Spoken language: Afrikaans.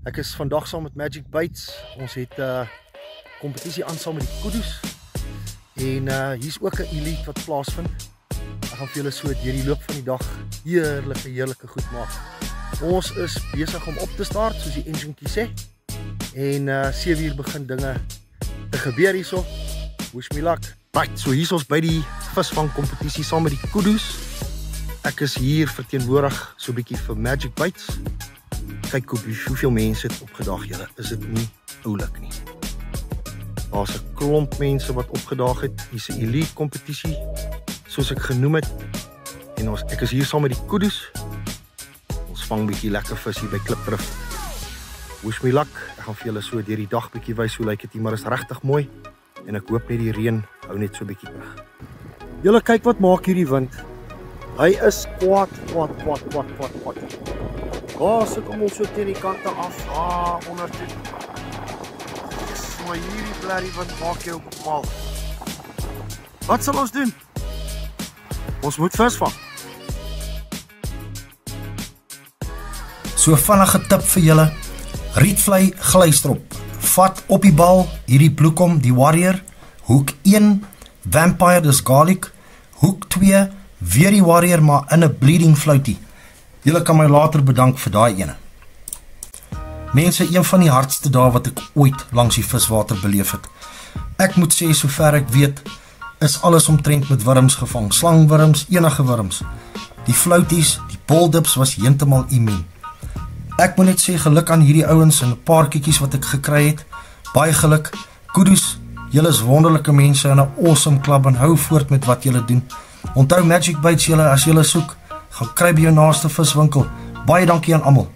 Ek is vandag saam met Magic Bites. Ons het kompetisie aan saam met die Kudus. En hier is ook 'n elite wat plaasvind. Ek gaan vir julle so deur die loop van die dag heerlike goed maak. Ons is besig om op te start, soos die enginekie sê. En 7 uur begin dinge te gebeur hierso. Wish me luck. Right, so hier is ons by die visvang kompetisie saam met die Kudus. Ek is hier verteenwoordig so 'n bietjie vir Magic Bites. Kyk hoeveel mense het opgedaag, julle. Is dit nie oulik nie? Daar's 'n klomp mense wat opgedaag het. Hier's 'n elite kompetisie, soos ek genoem het. En ek is hier saam met die Kudus. Ons vang 'n bietjie lekker vis hier by Klipdrift. Wish me luck. Ek gaan vir julle so deur die dag bietjie wys hoe lyk dit hier, maar is regtig mooi. En ek hoop net die reën hou net so 'n bietjie terug. Julle kyk wat maak hierdie wind. Hy is kwaad. Daar kom ons so teen die kante af, onder toe. So hierdie blerrie wind maak jou mal. Wat sal ons doen? Ons moet vis vang. So vinnige tip vir julle. Rietvlei glystrop. Vat op die bal, hierdie bloekom, die Warrior. Hoek 1, Vampire, dis garlic. Hoek 2, weer die Warrior, maar in 'n bleeding fluitie. Julle kan my later bedank vir daai ene. Mense, een van die hardste dae wat ek ooit langs die viswater beleef het. Ek moet sê, sover ek weet, is alles omtrent met wurms gevang. Slangwurms, enige wurms. Die flouties, die boldips was heeltemal immuun. Ek moet net sê geluk aan hierdie ouens en 'n paar kietjies wat ek gekry het. Baie geluk. Kudus, julle is wonderlike mense en 'n awesome klub en hou voort met wat julle doen. Onthou Magic Bites julle as julle soek, gaan kry by jou naaste viswinkel. Baie dankie aan almal.